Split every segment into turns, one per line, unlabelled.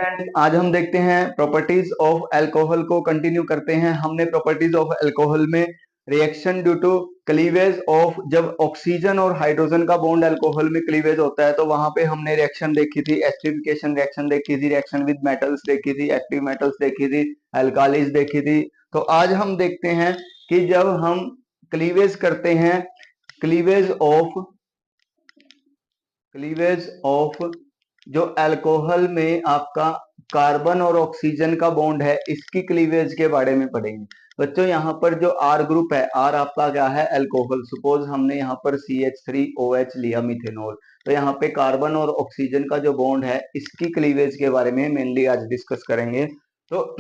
Friends, आज हम देखते हैं प्रॉपर्टीज ऑफ अल्कोहल को कंटिन्यू करते हैं। हमने प्रॉपर्टीज ऑफ अल्कोहल में reaction due to cleavage of, जब ऑक्सीजन और हाइड्रोजन का बॉन्ड अल्कोहल में क्लीवेज होता है तो वहां पे हमने रिएक्शन देखी थी, एस्टरिफिकेशन रिएक्शन देखी थी, रिएक्शन विद मेटल्स देखी थी, एक्टिव मेटल्स देखी थी, अल्कालीज देखी थी। तो आज हम देखते हैं कि जब हम क्लीवेज करते हैं, क्लीवेज ऑफ जो अल्कोहल में आपका कार्बन और ऑक्सीजन का बॉन्ड है, इसकी क्लीवेज के बारे में पढ़ेंगे। बच्चों यहाँ पर जो आर ग्रुप है, आर आपका क्या है, अल्कोहल। सपोज हमने यहाँ पर CH3OH लिया, मिथेनॉल। तो यहाँ पे कार्बन और ऑक्सीजन का जो बॉन्ड है, इसकी क्लीवेज के बारे में मेनली आज डिस्कस करेंगे। तो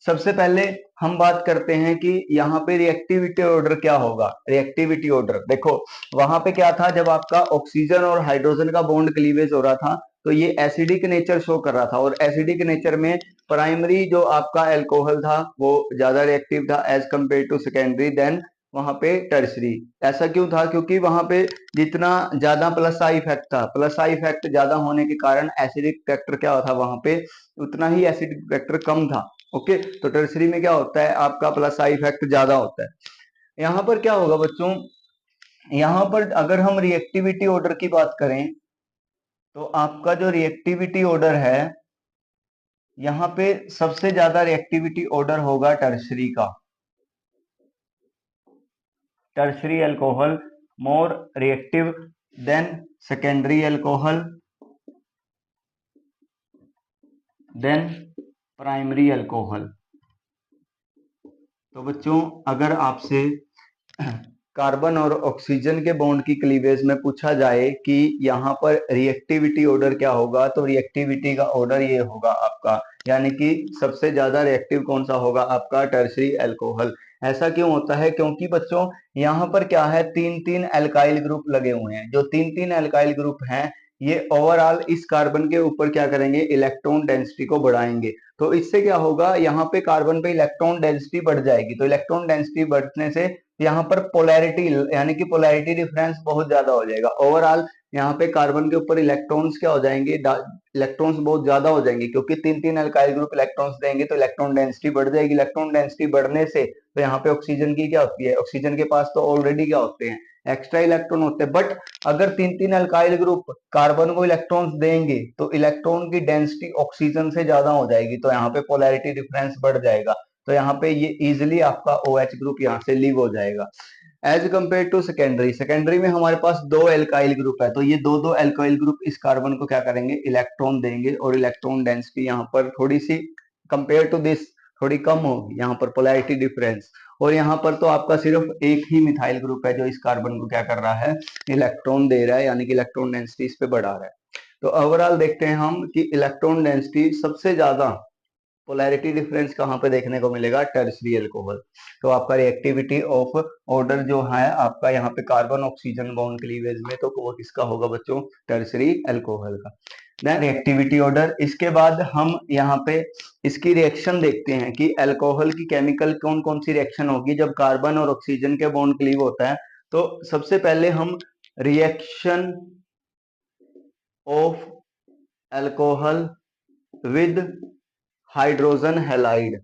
सबसे पहले हम बात करते हैं कि यहाँ पे रिएक्टिविटी ऑर्डर क्या होगा। रिएक्टिविटी ऑर्डर देखो, वहां पे क्या था, जब आपका ऑक्सीजन और हाइड्रोजन का बॉन्ड क्लीवेज हो रहा था तो ये एसिडिक नेचर शो कर रहा था, और एसिडिक नेचर में प्राइमरी जो आपका अल्कोहल था वो ज्यादा रिएक्टिव था as compare to secondary, then वहां पे टर्सरी। ऐसा क्यों था? क्योंकि वहां पे जितना ज्यादा प्लस आई इफेक्ट था, प्लस आई इफेक्ट ज्यादा होने के कारण एसिडिक फैक्टर क्या था वहां पे, उतना ही एसिडिक फैक्टर कम था। ओके, तो टर्सरी में क्या होता है, आपका प्लस आई इफेक्ट ज्यादा होता है। यहाँ पर क्या होगा बच्चों, यहाँ पर अगर हम रिएक्टिविटी ऑर्डर की बात करें तो आपका जो रिएक्टिविटी ऑर्डर है, यहाँ पे सबसे ज्यादा रिएक्टिविटी ऑर्डर होगा टर्सरी का। Tertiary alcohol more reactive than secondary alcohol than primary alcohol. तो बच्चों, अगर आपसे कार्बन और ऑक्सीजन के बॉन्ड की क्लीवेज में पूछा जाए कि यहाँ पर रिएक्टिविटी ऑर्डर क्या होगा, तो रिएक्टिविटी का ऑर्डर ये होगा आपका, यानी कि सबसे ज्यादा रिएक्टिव कौन सा होगा, आपका टर्सरी अल्कोहल। ऐसा क्यों होता है? क्योंकि बच्चों यहाँ पर क्या है, तीन तीन एल्काइल ग्रुप लगे हुए हैं। जो तीन तीन एल्काइल ग्रुप हैं, ये ओवरऑल इस कार्बन के ऊपर क्या करेंगे, इलेक्ट्रॉन डेंसिटी को बढ़ाएंगे। तो इससे क्या होगा, यहाँ पे कार्बन पे इलेक्ट्रॉन डेंसिटी बढ़ जाएगी। तो इलेक्ट्रॉन डेंसिटी बढ़ने से यहाँ पर पोलैरिटी, यानी कि पोलैरिटी डिफरेंस बहुत ज्यादा हो जाएगा। ओवरऑल यहाँ पे कार्बन के ऊपर इलेक्ट्रॉन्स क्या हो जाएंगे, इलेक्ट्रॉन्स बहुत ज्यादा हो जाएंगे, क्योंकि तीन तीन अल्काइल ग्रुप इलेक्ट्रॉन्स देंगे तो इलेक्ट्रॉन डेंसिटी बढ़ जाएगी। इलेक्ट्रॉन डेंसिटी बढ़ने से तो यहाँ पे ऑक्सीजन की क्या होती है, ऑक्सीजन के पास तो ऑलरेडी क्या होते हैं, एक्स्ट्रा इलेक्ट्रॉन होते हैं। बट अगर तीन तीन अल्काइल ग्रुप कार्बन को इलेक्ट्रॉन्स देंगे तो इलेक्ट्रॉन की डेंसिटी ऑक्सीजन से ज्यादा हो जाएगी, तो यहाँ पे पोलैरिटी डिफरेंस बढ़ जाएगा। तो यहाँ पे ये इजिली आपका OH ग्रुप यहाँ से लीव हो जाएगा। As compare to secondary, secondary में हमारे पास दो एल्काइल ग्रुप है, तो ये दो दो एल्काइल ग्रुप इस कार्बन को क्या करेंगे, इलेक्ट्रॉन देंगे, और इलेक्ट्रॉन डेंसिटी यहाँ पर थोड़ी सी कंपेयर टू दिस थोड़ी कम होगी, यहाँ पर पोलैरिटी डिफरेंस। और यहाँ पर तो आपका सिर्फ एक ही मिथाइल ग्रुप है जो इस कार्बन को क्या कर रहा है, इलेक्ट्रॉन दे रहा है, यानी कि इलेक्ट्रॉन डेंसिटी इस पे बढ़ा रहा है। तो ओवरऑल देखते हैं हम कि इलेक्ट्रॉन डेंसिटी सबसे ज्यादा पोलैरिटी डिफरेंस कहाँ पे देखने को मिलेगा, टर्सरी अल्कोहल। तो आपका रिएक्टिविटी ऑफ ऑर्डर जो है आपका यहाँ पे कार्बन ऑक्सीजन बॉन्ड क्लीवेज में, तो वो किसका होगा बच्चों, टर्सरी अल्कोहल का। देन रिएक्टिविटी ऑर्डर, इसके बाद हम यहाँ पे इसकी रिएक्शन देखते हैं कि अल्कोहल की केमिकल कौन कौन सी रिएक्शन होगी जब कार्बन और ऑक्सीजन के बॉन्ड क्लीव होता है। तो सबसे पहले हम reaction of alcohol with hydrogen halide,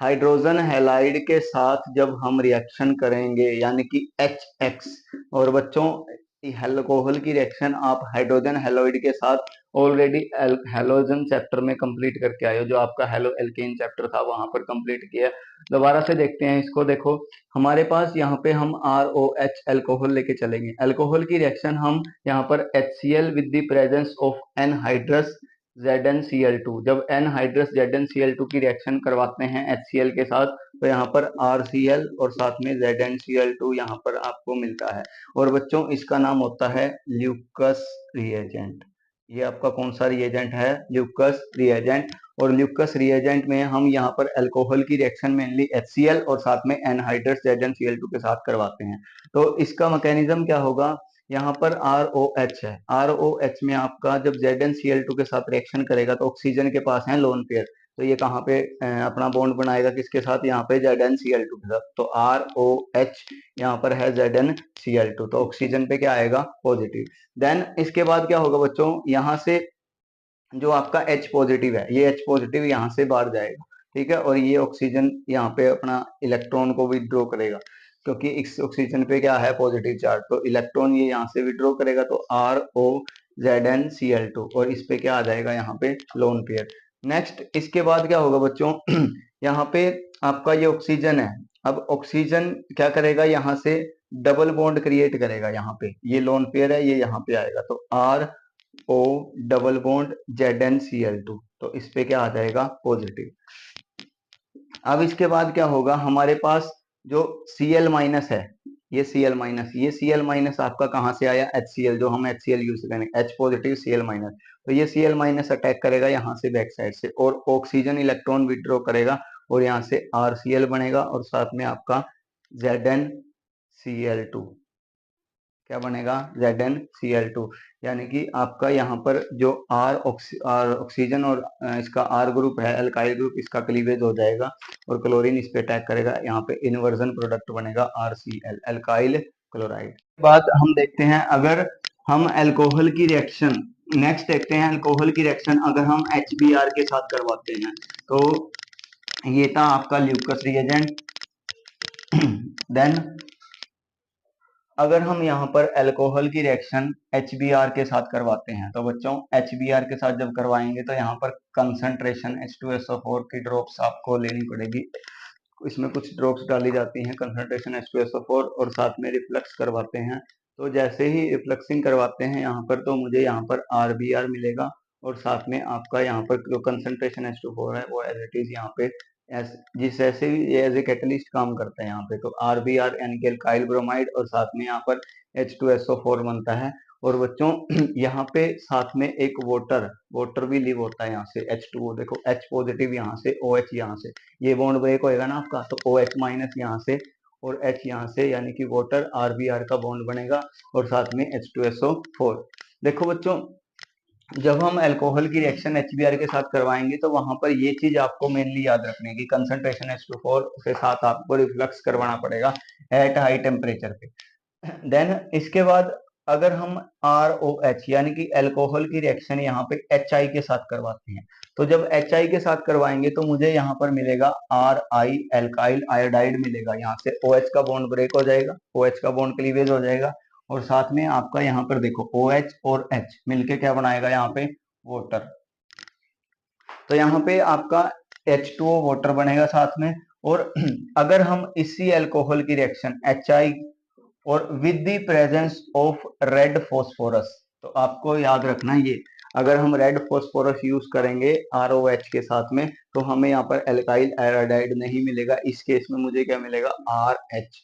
hydrogen halide के साथ जब हम रिएक्शन करेंगे, यानी कि HX। और बच्चों, अल्कोहल की रिएक्शन आप हाइड्रोजन हैलाइड के साथ ऑलरेडी हैलोजन चैप्टर में कंप्लीट करके आए हो, जो आपका हेलो एल्केन चैप्टर था वहां पर कंप्लीट किया। दोबारा से देखते हैं इसको। देखो, हमारे पास यहाँ पे हम ROH अल्कोहल लेके चलेंगे। अल्कोहल की रिएक्शन हम यहाँ पर HCl with the presence of anhydrous ZnCl2, जब एनहाइड्रस ZnCl2 की रिएक्शन करवाते हैं HCl के साथ, तो यहाँ पर RCl और साथ में ZnCl2 यहाँ पर आपको मिलता है। और बच्चों, इसका नाम होता है ल्यूकस रिएजेंट। ये आपका कौन सा रिएजेंट है, ल्यूकस रिएजेंट। और ल्यूकस रिएजेंट में हम यहाँ पर अल्कोहल की रिएक्शन मेनली HCl और साथ में एनहाइड्रस ZnCl2 के साथ करवाते हैं। तो इसका मैकेनिज्म क्या होगा, यहाँ पर ROH है, ROH में आपका जब ZnCl2 के साथ रिएक्शन करेगा तो ऑक्सीजन के पास है लोन पेयर, तो ये कहाँ पे अपना बॉन्ड बनाएगा, किसके साथ, यहाँ पे ZnCl2 के साथ। तो ROH यहाँ पर है ZnCl2, तो ऑक्सीजन पे क्या आएगा, पॉजिटिव। देन इसके बाद क्या होगा बच्चों, यहाँ से जो आपका H पॉजिटिव है, ये H पॉजिटिव यहाँ से बाहर जाएगा, ठीक है, और ये ऑक्सीजन यहाँ पे अपना इलेक्ट्रॉन को विड्रॉ करेगा, क्योंकि इस ऑक्सीजन पे क्या है, पॉजिटिव चार्ज, तो इलेक्ट्रॉन ये यहाँ से विड्रॉ करेगा, तो ROZnCl2, और इस पे क्या आ जाएगा, यहाँ पे लोन पेयर। नेक्स्ट इसके बाद क्या होगा बच्चों, यहाँ पे आपका ये ऑक्सीजन है, अब ऑक्सीजन क्या करेगा, यहाँ से डबल बॉन्ड क्रिएट करेगा, यहाँ पे ये लोन पेयर है, ये यहाँ पे आएगा, तो RO डबल बॉन्ड ZnCl2, तो इस पे क्या आ जाएगा, पॉजिटिव। अब इसके बाद क्या होगा, हमारे पास जो Cl माइनस है, ये Cl माइनस, ये Cl माइनस आपका कहाँ से आया, HCl, जो हम HCl यूज करेंगे, H पॉजिटिव Cl माइनस, तो ये Cl माइनस अटैक करेगा यहाँ से बैक साइड से, और ऑक्सीजन इलेक्ट्रॉन विड्रॉ करेगा, और यहाँ से RCl बनेगा, और साथ में आपका ZnCl2, क्या बनेगा, ZnCl2, यानी कि आपका यहाँ पर जो ऑक्सीजन और इसका R ग्रुप है, अल्काइल ग्रुप, इसका क्लीवेज हो जाएगा, और क्लोरीन इस पे अटैक करेगा, यहाँ पे इन्वर्जन प्रोडक्ट बनेगा RCl, अल्काइल क्लोराइड। बाद हम देखते हैं, अगर हम अल्कोहल की रिएक्शन, नेक्स्ट देखते हैं अल्कोहल की रिएक्शन अगर हम HBr के साथ करवाते हैं, तो ये था आपका ल्यूकस रिएजेंट। देन अगर हम यहाँ पर अल्कोहल की रिएक्शन HBr के साथ करवाते हैं, तो बच्चों HBr के साथ जब करवाएंगे तो यहाँ पर कंसंट्रेशन H2SO4 की ड्रॉप्स आपको लेनी पड़ेगी, इसमें कुछ ड्रॉप्स डाली जाती हैं, कंसंट्रेशन H2SO4, और साथ में रिफ्लक्स करवाते हैं, तो जैसे ही रिफ्लक्सिंग करवाते हैं यहाँ पर, तो मुझे यहाँ पर RBr मिलेगा, और साथ में आपका यहाँ पर जो कंसंट्रेशन H2O4 है वो एज इट इज यहाँ पे जिस ऐसे भी ये एज ए कैटलिस्ट काम करता है यहाँ पे, तो RBr यानी कि अल्काइल ब्रोमाइड, और साथ में यहाँ पर H2SO4 बनता है, और बच्चों यहाँ पे साथ में एक वाटर भी लीव होता है यहाँ से, H2O, देखो H पॉजिटिव यहाँ से, OH यहाँ से, ये बॉन्ड ब्रेक होएगा ना आपका, तो OH माइनस यहाँ से और H यहाँ से, यानी कि वाटर RBr का बॉन्ड बनेगा, और साथ में H2SO4। देखो बच्चों, जब हम अल्कोहल की रिएक्शन HBr के साथ करवाएंगे, तो वहां पर ये चीज आपको मेनली याद रखने की, कंसंट्रेशन H2O4 के साथ आपको रिफ्लक्स करवाना पड़ेगा एट हाई टेम्परेचर पे। देन इसके बाद अगर हम ROH यानी कि अल्कोहल की रिएक्शन यहाँ पे HI के साथ करवाते हैं, तो जब HI के साथ करवाएंगे तो मुझे यहाँ पर मिलेगा RI अल्काइल आयोडाइड मिलेगा, यहाँ से OH का बॉन्ड ब्रेक हो जाएगा, OH का बॉन्ड क्लीवेज हो जाएगा, और साथ में आपका यहाँ पर देखो OH और H मिलके क्या बनाएगा, यहाँ पे वाटर, तो यहाँ पे आपका H2O वाटर बनेगा साथ में। और अगर हम इसी अल्कोहल की रिएक्शन HI और with the presence of red phosphorus, तो आपको याद रखना ये, अगर हम रेड फॉस्फोरस यूज करेंगे ROH के साथ में, तो हमें यहाँ पर एल्काइल आयोडाइड नहीं मिलेगा, इस केस में मुझे क्या मिलेगा, RH,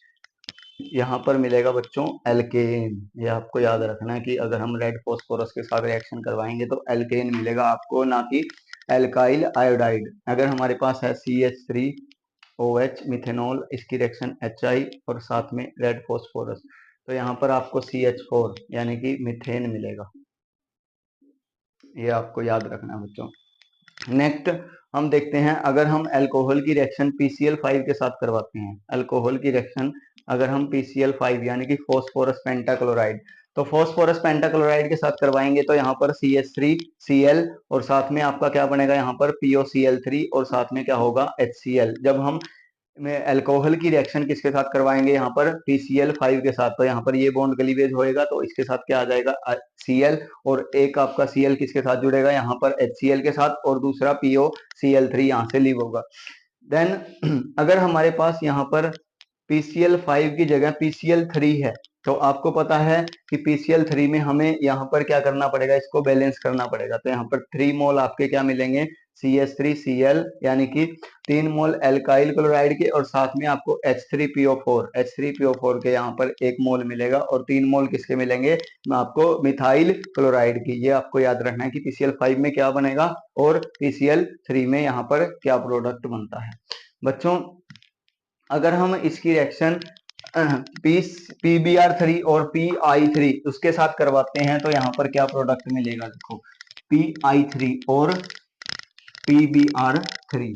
यहाँ पर मिलेगा बच्चों एल्केन। ये आपको याद रखना है कि अगर हम रेड फॉस्फोरस के साथ रिएक्शन करवाएंगे तो एल्केन मिलेगा आपको, ना कि एल्काइल आयोडाइड। अगर हमारे पास है CH3OH मिथेनॉल, इसकी रिएक्शन HI और साथ में रेड फॉस्फोरस, तो यहाँ पर आपको CH4 यानी कि मीथेन मिलेगा, ये आपको याद रखना है बच्चों। नेक्स्ट हम देखते हैं, अगर हम अल्कोहल की रिएक्शन PCl5 के साथ करवाते हैं, अल्कोहल की रिएक्शन अगर हम PCl5 यानी कि फॉस्फोरस पेंटाक्लोराइड, तो फॉस्फोरस पेंटाक्लोराइड के साथ करवाएंगे तो यहाँ पर CH3Cl, और साथ में आपका क्या बनेगा, यहाँ पर POCl3, और साथ में क्या होगा, HCl। जब हम में अल्कोहल की रिएक्शन किसके साथ करवाएंगे, यहाँ पर PCl5 के साथ, तो यहाँ पर ये बॉन्ड क्लीवेज होएगा, तो इसके साथ क्या आ जाएगा, Cl, और एक आपका Cl किसके साथ जुड़ेगा, यहाँ पर HCl के साथ, और दूसरा POCl3 यहाँ से लीव होगा। देन अगर हमारे पास यहाँ पर PCl5 की जगह PCl3 है, तो आपको पता है कि PCl3 में हमें यहाँ पर क्या करना पड़ेगा, इसको बैलेंस करना पड़ेगा, तो यहाँ पर 3 मोल आपके क्या मिलेंगे, CH3Cl, यानी कि 3 मोल एल्काइल क्लोराइड के, और साथ में आपको H3PO4 के यहाँ पर 1 मोल मिलेगा, और 3 मोल किसके मिलेंगे, आपको मिथाइल क्लोराइड की। ये आपको याद रखना है कि PCl5 में क्या बनेगा और PCl3 में यहाँ पर क्या प्रोडक्ट बनता है। बच्चों अगर हम इसकी रिएक्शन PBr3 और PI3 उसके साथ करवाते हैं, तो यहाँ पर क्या प्रोडक्ट मिलेगा, देखो PI3 और PBr3,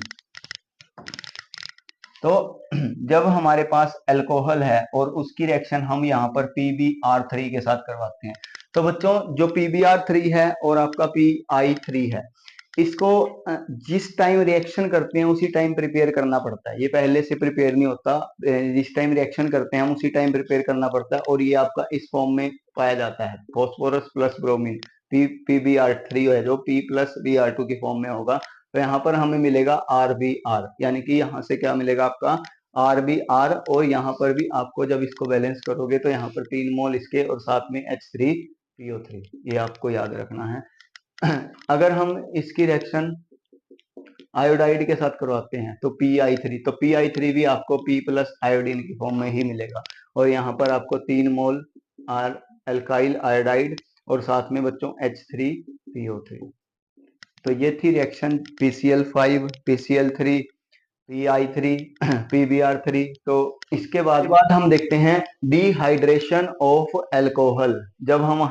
तो जब हमारे पास अल्कोहल है और उसकी रिएक्शन हम यहाँ पर PBr3 के साथ करवाते हैं, तो बच्चों जो PbR3 है और आपका PI3 है, इसको जिस टाइम रिएक्शन करते हैं उसी टाइम प्रिपेयर करना पड़ता है, ये पहले से प्रिपेयर नहीं होता। जिस टाइम रिएक्शन करते हैं हम उसी टाइम प्रिपेयर करना पड़ता है, और ये आपका इस फॉर्म में पाया जाता है, फॉस्फोरस प्लस ब्रोमीन, PbR3 है जो P प्लस Br2 की फॉर्म में होगा। तो यहाँ पर हमें मिलेगा RbR, यानी कि यहाँ से क्या मिलेगा आपका RbR, और यहाँ पर भी आपको जब इसको बैलेंस करोगे तो यहाँ पर 3 मोल इसके और साथ में H3PO3, ये आपको याद रखना है। अगर हम इसकी रिएक्शन आयोडाइड के साथ करवाते हैं तो PI3, तो PI3 भी आपको P प्लस आयोडीन की फॉर्म में ही मिलेगा, और यहाँ पर आपको 3 मोल अल्काइल आयोडाइड और साथ में बच्चों H3PO3। तो ये थी reaction PCl5 PCl3 PI3 PbR3। तो इसके बाद हम देखते हैं डिहाइड्रेशन ऑफ अल्कोहल। जब हम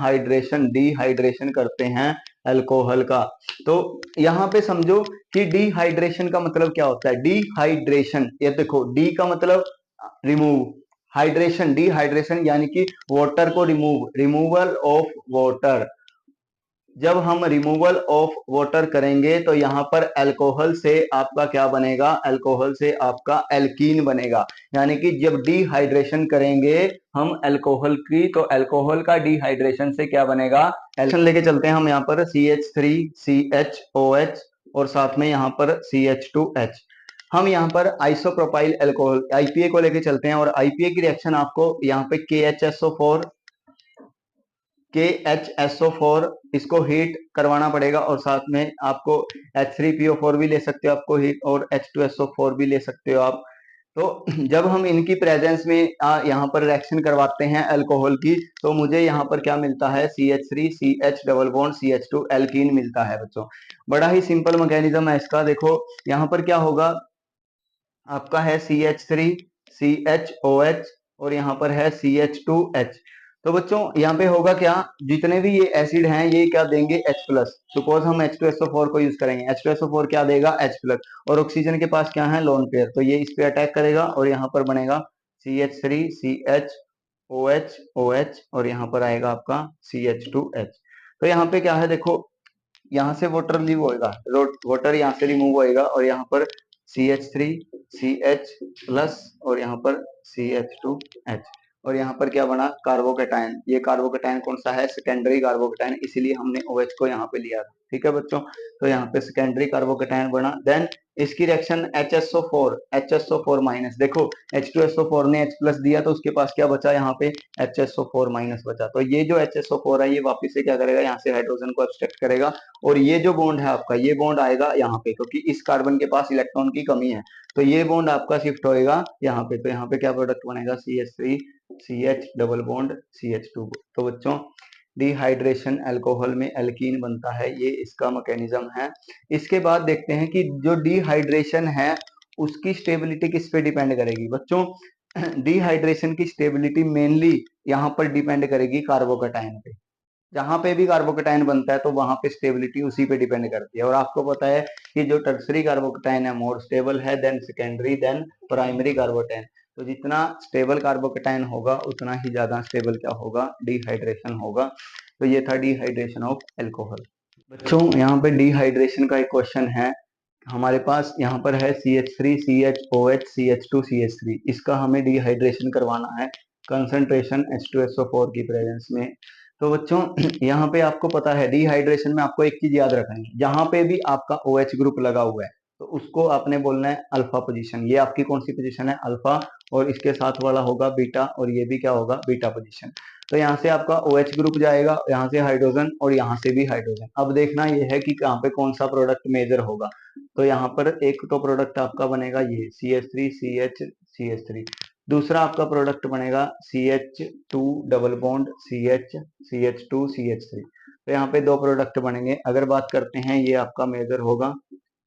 डिहाइड्रेशन करते हैं अल्कोहल का, तो यहाँ पे समझो कि डिहाइड्रेशन का मतलब क्या होता है। डिहाइड्रेशन, ये देखो, डी का मतलब रिमूव, हाइड्रेशन, डिहाइड्रेशन यानी कि वाटर को रिमूवल ऑफ वाटर। जब हम रिमूवल ऑफ वाटर करेंगे तो यहाँ पर अल्कोहल से आपका क्या बनेगा, अल्कोहल से आपका एल्कीन बनेगा। यानी कि जब डिहाइड्रेशन करेंगे हम अल्कोहल की, तो अल्कोहल का डिहाइड्रेशन से क्या बनेगा, एल्कीन लेके चलते हैं हम यहाँ पर CH3CHOH और साथ में यहाँ पर CH2H। हम यहाँ पर आइसोप्रोपाइल अल्कोहल IPA को लेके चलते हैं, और IPA की रिएक्शन आपको यहाँ पे KHSO4 इसको हीट करवाना पड़ेगा, और साथ में आपको H3PO4 भी ले सकते हो आपको हीट, और H2SO4 भी ले सकते हो आप। तो जब हम इनकी प्रेजेंस में यहाँ पर रिएक्शन करवाते हैं अल्कोहल की, तो मुझे यहाँ पर क्या मिलता है, CH3CH double bond CH2 alkene मिलता है बच्चों। बड़ा ही सिंपल मैकेनिज्म है इसका। देखो यहाँ पर क्या होगा, आपका है CH3CHOH और यहाँ पर है CH2H। तो बच्चों यहाँ पे होगा क्या, जितने भी ये एसिड हैं ये क्या देंगे, H प्लस। सपोज हम H2SO4 को यूज करेंगे, H2SO4 क्या देगा, H प्लस, और ऑक्सीजन के पास क्या है, लोन पेयर, तो ये इस पे अटैक करेगा और यहाँ पर बनेगा CH3CHOH और यहाँ पर आएगा आपका CH2H। तो यहाँ पे क्या है, देखो यहाँ से वाटर रिलीव होएगा, वाटर यहाँ से रिमूव होएगा, और यहाँ पर CH3CH प्लस और यहाँ पर CH2H, और यहाँ पर क्या बना, कार्बोकेटायन। ये कार्बोकेटायन कौन सा है, सेकेंडरी कार्बोकेटायन, इसीलिए हमने OH को यहाँ पे लिया था। ठीक है बच्चों, तो यहाँ पे सेकेंडरी कार्बोकेटायन बना। देन इसकी रिएक्शन HSO4 माइनस, देखो H2SO4 ने H प्लस दिया तो उसके पास क्या बचा, यहाँ पे HSO4 माइनस बचा। तो ये जो HSO4 है ये वापिस से क्या करेगा, यहाँ से हाइड्रोजन को एब्स्ट्रैक्ट करेगा, और ये जो बॉन्ड है आपका, ये बॉन्ड आएगा यहाँ पे, क्योंकि इस कार्बन के पास इलेक्ट्रॉन की कमी है, तो ये बॉन्ड आपका शिफ्ट होएगा यहाँ पे। तो यहाँ पे क्या प्रोडक्ट बनेगा, CH3CH डबल बॉन्ड CH2। तो बच्चों डिहाइड्रेशन अल्कोहल में एल्कीन बनता है, ये इसका मैकेनिज्म है। इसके बाद देखते हैं कि जो डिहाइड्रेशन है उसकी स्टेबिलिटी किस पे डिपेंड करेगी बच्चों। डिहाइड्रेशन की स्टेबिलिटी मेनली यहाँ पर डिपेंड करेगी कार्बोकेटायन पे। जहां पे भी कार्बोकेटायन बनता है तो वहां पे स्टेबिलिटी उसी पे डिपेंड करती है, और आपको पता है कि जो टर्सरी कार्बोकेटायन है मोर स्टेबल है than secondary than primary carbocation. तो जितना स्टेबल कार्बोकेटायन होगा उतना ही ज्यादा स्टेबल क्या होगा, डिहाइड्रेशन होगा। तो ये था डिहाइड्रेशन ऑफ अल्कोहल। बच्चों यहाँ पे डिहाइड्रेशन का एक क्वेश्चन है हमारे पास, यहाँ पर है CH3CHOH CH2CH3, इसका हमें डिहाइड्रेशन करवाना है कंसंट्रेशन H2SO4 की प्रेजेंस में। तो बच्चों यहाँ पे आपको पता है डिहाइड्रेशन में आपको एक चीज याद रखनी है, जहां पे भी आपका OH ग्रुप लगा हुआ है तो उसको आपने बोलना है अल्फा पोजीशन। ये आपकी कौन सी पोजीशन है, अल्फा, और इसके साथ वाला होगा बीटा, और ये भी क्या होगा, बीटा पोजीशन। तो यहाँ से आपका OH ग्रुप जाएगा, यहाँ से हाइड्रोजन और यहाँ से भी हाइड्रोजन। अब देखना ये है कि कहाँ पे कौन सा प्रोडक्ट मेजर होगा। तो यहाँ पर एक तो प्रोडक्ट आपका बनेगा ये CH3CH दूसरा आपका प्रोडक्ट बनेगा CH2 डबल बॉन्ड CH2CH3। तो यहाँ पे दो प्रोडक्ट बनेंगे। अगर बात करते हैं ये आपका मेजर होगा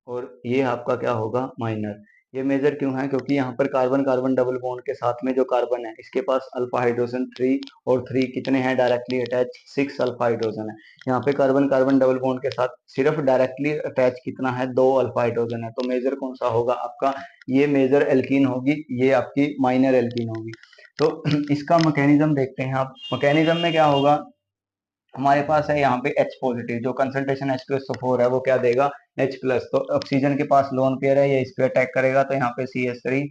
और ये आपका क्या होगा, माइनर। ये मेजर क्यों है, क्योंकि यहाँ पर कार्बन कार्बन डबल बॉन्ड के साथ में जो कार्बन है इसके पास अल्फा हाइड्रोजन 3 और 3 कितने हैं डायरेक्टली अटैच, 6 अल्फा हाइड्रोजन है। यहाँ पे कार्बन कार्बन डबल बॉन्ड के साथ सिर्फ डायरेक्टली अटैच कितना है, 2 अल्फा हाइड्रोजन है। तो मेजर कौन सा होगा आपका, ये मेजर एल्कीन होगी, ये आपकी माइनर एल्कीन होगी। तो इसका मैकेनिज्म देखते हैं आप। मैकेनिज्म में क्या होगा, हमारे पास है यहाँ पे H पॉजिटिव, जो कंसंट्रेशन H2SO4 है वो क्या देगा, H प्लस। तो ऑक्सीजन के पास लोन पेयर है, ये इस पे अटैक करेगा, तो यहाँ पे CH3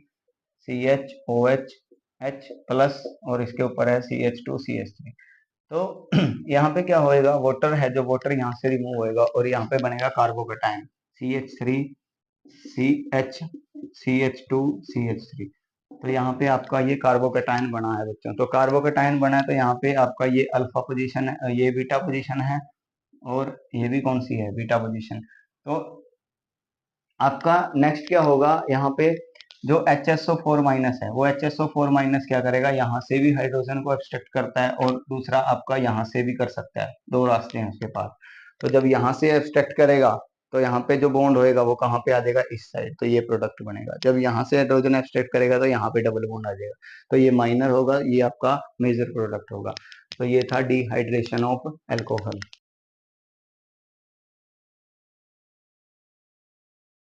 CHOH H प्लस, और इसके ऊपर है CH2 CH3। तो यहाँ पे क्या होएगा, वाटर है, जो वाटर यहाँ से रिमूव होएगा और यहाँ पे बनेगा carbocation CH3 CH CH2 CH3। तो यहाँ पे आपका ये कार्बोकेटाइन बना है बच्चों। तो कार्बोकेटाइन बना है तो यहाँ पे आपका ये अल्फा पोजीशन है, ये बीटा पोजीशन है, और ये भी कौन सी है, बीटा पोजीशन। तो आपका नेक्स्ट क्या होगा, यहाँ पे जो HSO4 माइनस है, वो HSO4 माइनस क्या करेगा, यहाँ से भी हाइड्रोजन को एक्सट्रैक्ट करता है, और दूसरा आपका यहाँ से भी कर सकता है, दो रास्ते हैं उसके पास। तो जब यहाँ से एक्सट्रैक्ट करेगा तो यहाँ पे जो बॉन्ड होएगा वो कहाँ पे आ जाएगा, इस साइड, तो ये प्रोडक्ट बनेगा। जब यहाँ से हाइड्रोजन एक्सट्रैक्ट करेगा तो यहाँ पे डबल बॉन्ड आ जाएगा, तो ये माइनर होगा, ये आपका मेजर प्रोडक्ट होगा। तो ये था डिहाइड्रेशन ऑफ एल्कोहल।